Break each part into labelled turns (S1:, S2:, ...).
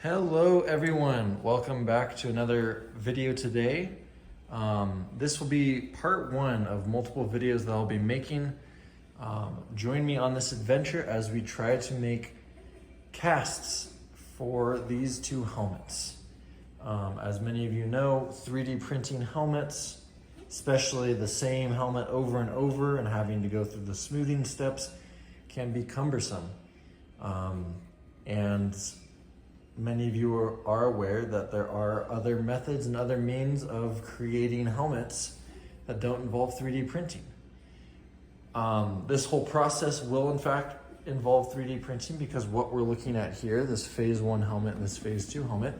S1: Hello everyone, welcome back to another video today. This will be part one of multiple videos that I'll be making. Join me on this adventure as we try to make casts for these two helmets. As many of you know, 3D printing helmets, especially the same helmet over and over and having to go through the smoothing steps, can be cumbersome. And many of you are aware that there are other methods and other means of creating helmets that don't involve 3D printing. This whole process will in fact involve 3D printing because what we're looking at here, this phase 1 helmet and this phase 2 helmet,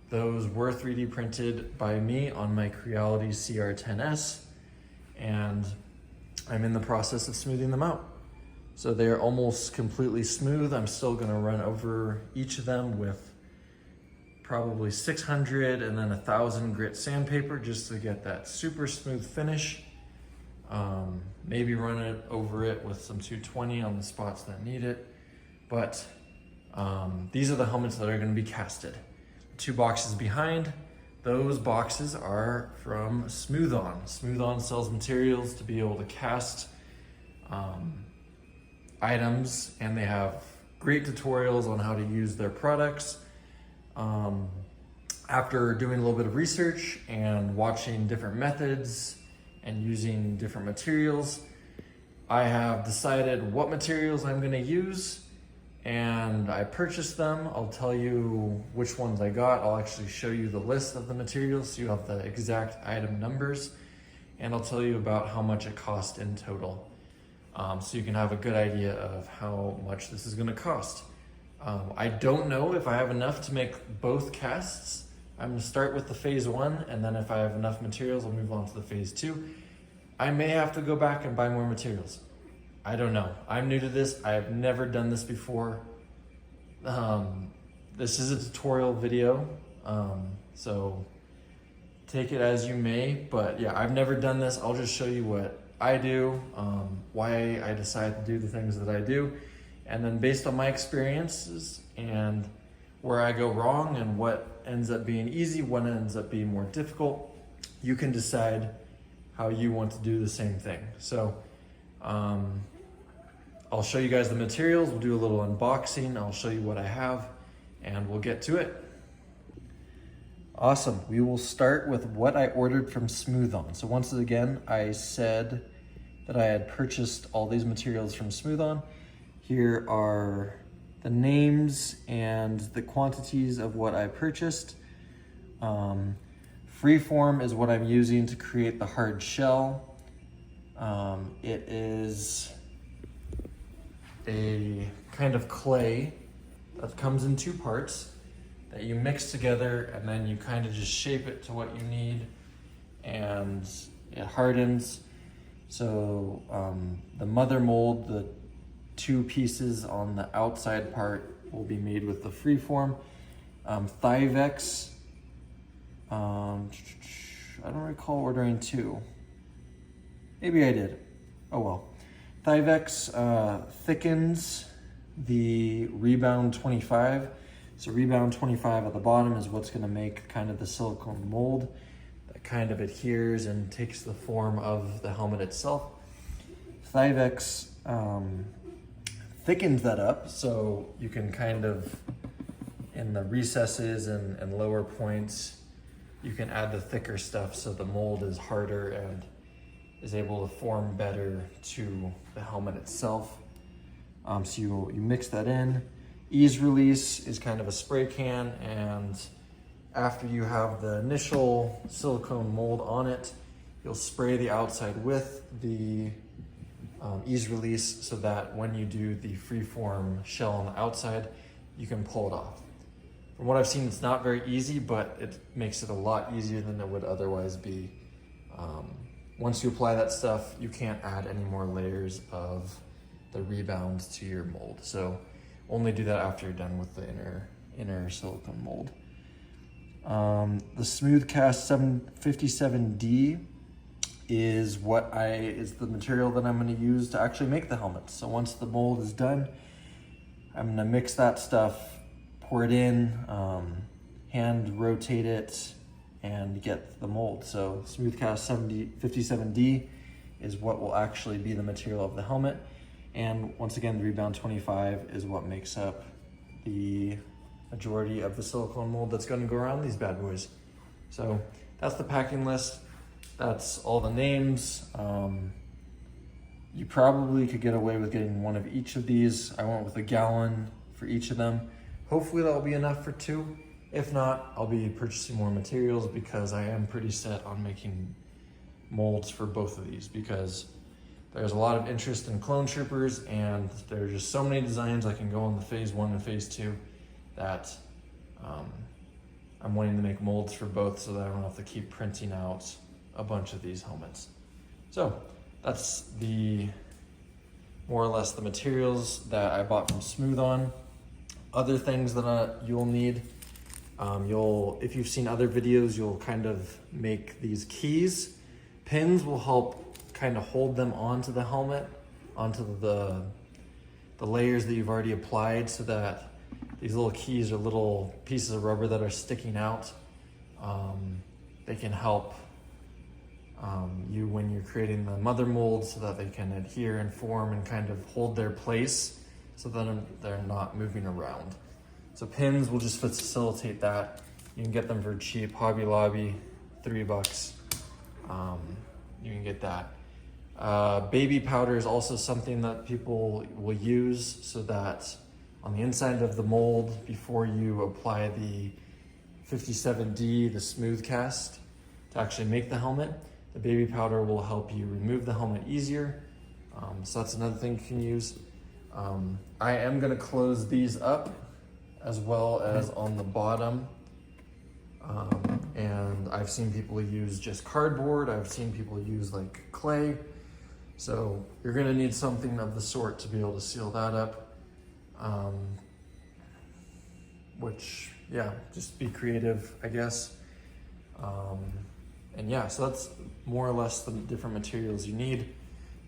S1: those were 3D printed by me on my Creality CR10S, and I'm in the process of smoothing them out. So they're almost completely smooth. I'm still gonna run over each of them with probably 600 and then 1,000 grit sandpaper just to get that super smooth finish. Maybe run it over it with some 220 on the spots that need it. But these are the helmets that are gonna be casted. 2 boxes behind, those boxes are from Smooth-On. Smooth-On sells materials to be able to cast items, and they have great tutorials on how to use their products. After doing a little bit of research and watching different methods and using different materials, I have decided what materials I'm going to use, and I purchased them. I'll tell you which ones I got. I'll actually show you the list of the materials so you have the exact item numbers, and I'll tell you about how much it cost in total. So you can have a good idea of how much this is going to cost. I don't know if I have enough to make both casts. I'm going to start with the phase 1, and then if I have enough materials, I'll move on to the phase 2. I may have to go back and buy more materials. I don't know. I'm new to this. I have never done this before. This is a tutorial video, so take it as you may. But yeah, I've never done this. I'll just show you what I do, why I decide to do the things that I do, and then based on my experiences and where I go wrong and what ends up being easy, what ends up being more difficult, you can decide how you want to do the same thing. So I'll show you guys the materials, we'll do a little unboxing, I'll show you what I have, and we'll get to it. Awesome, we will start with what I ordered from Smooth-On. So once again, I said that I had purchased all these materials from Smooth-On. Here are the names and the quantities of what I purchased. Freeform is what I'm using to create the hard shell. It is a kind of clay that comes in 2 parts that you mix together, and then you kind of just shape it to what you need, and it hardens. So the mother mold, the 2 pieces on the outside part will be made with the Freeform. Thyvex, I don't recall ordering 2. Maybe I did. Oh well. Thyvex thickens the Rebound 25. So Rebound 25 at the bottom is what's going to make kind of the silicone mold that kind of adheres and takes the form of the helmet itself. Thyvex thickens that up so you can kind of, in the recesses and lower points, you can add the thicker stuff so the mold is harder and is able to form better to the helmet itself. So you mix that in. Ease Release is kind of a spray can, and after you have the initial silicone mold on it, you'll spray the outside with the Ease Release so that when you do the Freeform shell on the outside, you can pull it off. From what I've seen, it's not very easy, but it makes it a lot easier than it would otherwise be. Once you apply that stuff, you can't add any more layers of the Rebound to your mold. So only do that after you're done with the inner silicone mold. The Smoothcast 757D is the material that I'm going to use to actually make the helmet. So once the mold is done, I'm going to mix that stuff, pour it in, hand rotate it, and get the mold. So Smoothcast 57D is what will actually be the material of the helmet. And once again, the Rebound 25 is what makes up the majority of the silicone mold that's going to go around these bad boys. So that's the packing list. That's all the names. You probably could get away with getting one of each of these. I went with a gallon for each of them. Hopefully that will be enough for 2. If not, I'll be purchasing more materials because I am pretty set on making molds for both of these, because there's a lot of interest in clone troopers and there are just so many designs I can go on the phase 1 and phase 2 that I'm wanting to make molds for both so that I don't have to keep printing out a bunch of these helmets. So that's more or less the materials that I bought from Smooth On. Other things that you'll need, if you've seen other videos, you'll kind of make these keys. Pins will help kind of hold them onto the helmet, onto the layers that you've already applied, so that these little keys are little pieces of rubber that are sticking out. They can help you when you're creating the mother mold, so that they can adhere and form and kind of hold their place so that they're not moving around. So pins will just facilitate that. You can get them for cheap, Hobby Lobby, $3. You can get that. Baby powder is also something that people will use, so that on the inside of the mold, before you apply the 57D, the Smooth Cast, to actually make the helmet, the baby powder will help you remove the helmet easier. So that's another thing you can use. I am gonna close these up, as well as on the bottom. And I've seen people use just cardboard. I've seen people use like clay. So you're gonna need something of the sort to be able to seal that up. Which, yeah, just be creative, I guess. And yeah, so that's more or less the different materials you need.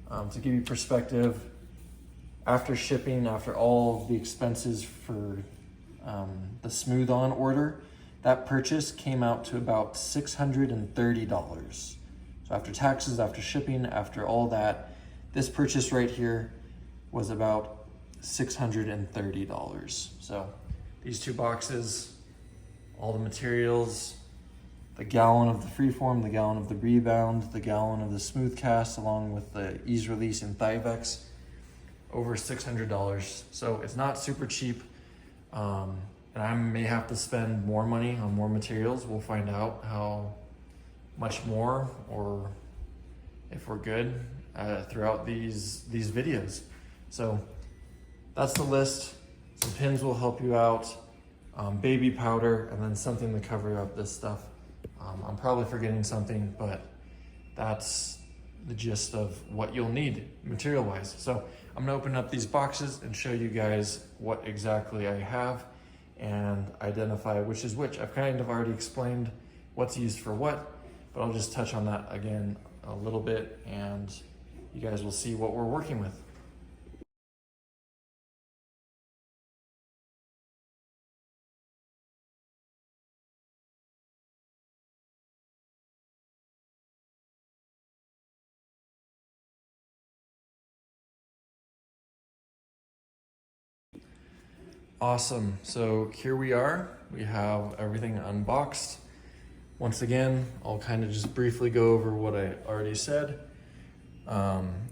S1: To give you perspective, after shipping, after all of the expenses for the Smooth On order, that purchase came out to about $630. So after taxes, after shipping, after all that, this purchase right here was about $630. So these 2 boxes, all the materials, the gallon of the Freeform, the gallon of the Rebound, the gallon of the Smooth Cast, along with the Ease Release and Thivex, over $600. So it's not super cheap. And I may have to spend more money on more materials. We'll find out how much more, or if we're good throughout these videos. So that's the list. Some pins will help you out, baby powder, and then something to cover up this stuff. I'm probably forgetting something, but that's the gist of what you'll need material-wise. So I'm gonna open up these boxes and show you guys what exactly I have and identify which is which. I've kind of already explained what's used for what, but I'll just touch on that again a little bit, and you guys will see what we're working with. Awesome, so here we are. We have everything unboxed. Once again, I'll kind of just briefly go over what I already said.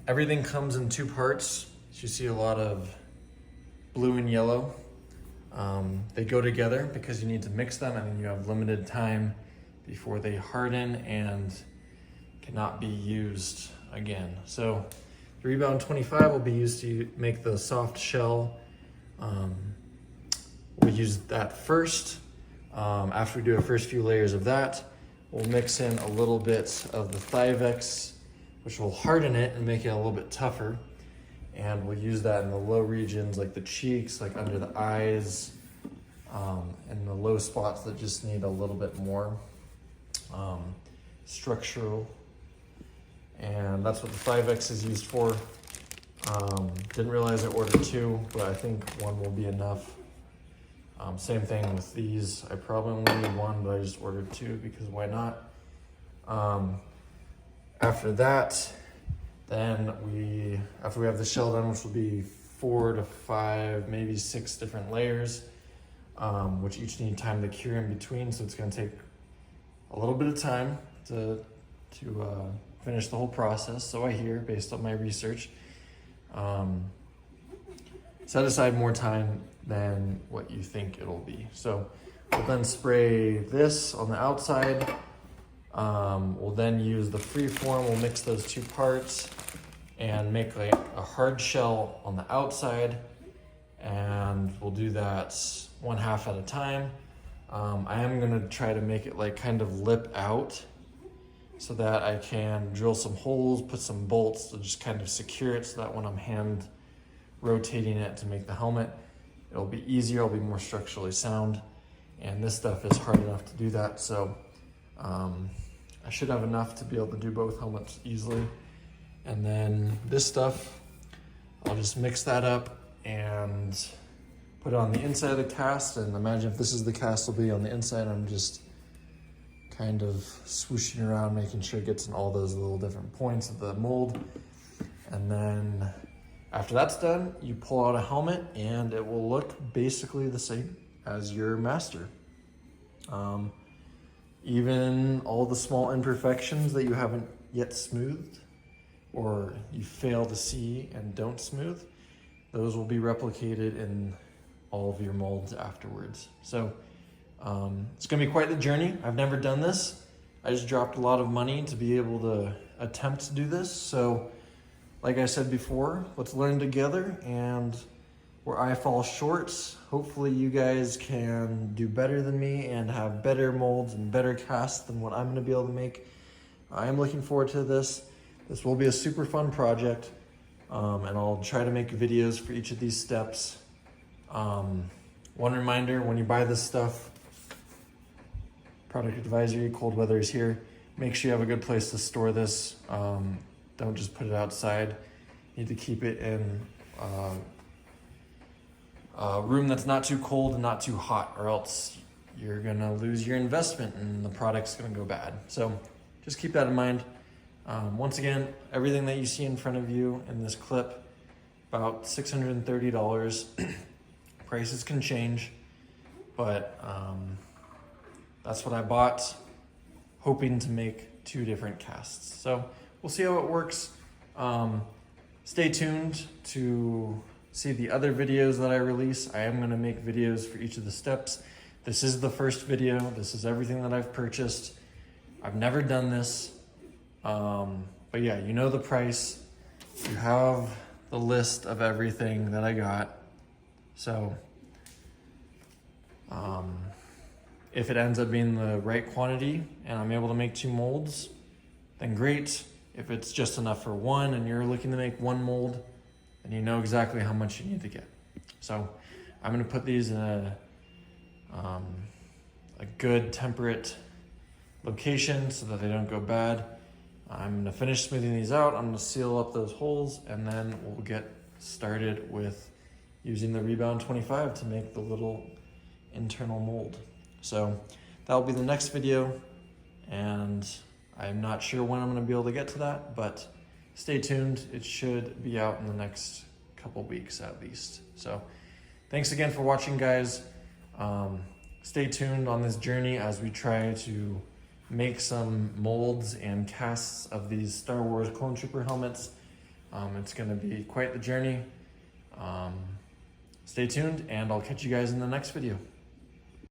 S1: Everything comes in 2 parts. So you see a lot of blue and yellow. They go together because you need to mix them, and then you have limited time before they harden and cannot be used again. So the Rebound 25 will be used to make the soft shell. We'll use that first. After we do our first few layers of that, we'll mix in a little bit of the Thivex, which will harden it and make it a little bit tougher. And we'll use that in the low regions, like the cheeks, like under the eyes, and the low spots that just need a little bit more structural. And that's what the Thivex is used for. Didn't realize I ordered 2, but I think 1 will be enough. Same thing with these. I probably only need one, but I just ordered two because why not? After that, then after we have the shell done, which will be 4 to 5, maybe 6 different layers, which each need time to cure in between. So it's going to take a little bit of time to finish the whole process. So I hear, based on my research, set aside more time than what you think it'll be. So we'll then spray this on the outside. We'll then use the freeform. We'll mix those two parts and make like a hard shell on the outside. And we'll do that 1/2 at a time. I am gonna try to make it like kind of lip out so that I can drill some holes, put some bolts to just kind of secure it so that when I'm hand rotating it to make the helmet, it'll be easier, it'll be more structurally sound. And this stuff is hard enough to do that. So I should have enough to be able to do both helmets easily. And then this stuff, I'll just mix that up and put it on the inside of the cast. And imagine if this is the cast, will be on the inside. I'm just kind of swooshing around, making sure it gets in all those little different points of the mold. And then after that's done, you pull out a helmet and it will look basically the same as your master. Even all the small imperfections that you haven't yet smoothed or you fail to see and don't smooth, those will be replicated in all of your molds afterwards. So it's gonna be quite the journey. I've never done this. I just dropped a lot of money to be able to attempt to do this. So like I said before, let's learn together, and where I fall short, hopefully you guys can do better than me and have better molds and better casts than what I'm gonna be able to make. I am looking forward to this. This will be a super fun project, and I'll try to make videos for each of these steps. One reminder, when you buy this stuff, product advisory, cold weather is here. Make sure you have a good place to store this. Don't just put it outside. You need to keep it in a room that's not too cold and not too hot, or else you're gonna lose your investment and the product's gonna go bad. So just keep that in mind. Once again, everything that you see in front of you in this clip, about $630. Prices can change, but that's what I bought, hoping to make 2 different casts. So we'll see how it works. Stay tuned to see the other videos that I release. I am going to make videos for each of the steps. This is the first video. This is everything that I've purchased. I've never done this. But yeah, you know the price. You have the list of everything that I got. So if it ends up being the right quantity and I'm able to make 2 molds, then great. If it's just enough for 1 and you're looking to make 1 mold, then you know exactly how much you need to get. So I'm gonna put these in a good temperate location so that they don't go bad. I'm gonna finish smoothing these out. I'm gonna seal up those holes, and then we'll get started with using the Rebound 25 to make the little internal mold. So that'll be the next video, and I'm not sure when I'm gonna be able to get to that, but stay tuned. It should be out in the next couple weeks at least. So thanks again for watching, guys. Stay tuned on this journey as we try to make some molds and casts of these Star Wars Clone Trooper helmets. It's gonna be quite the journey. Stay tuned, and I'll catch you guys in the next video.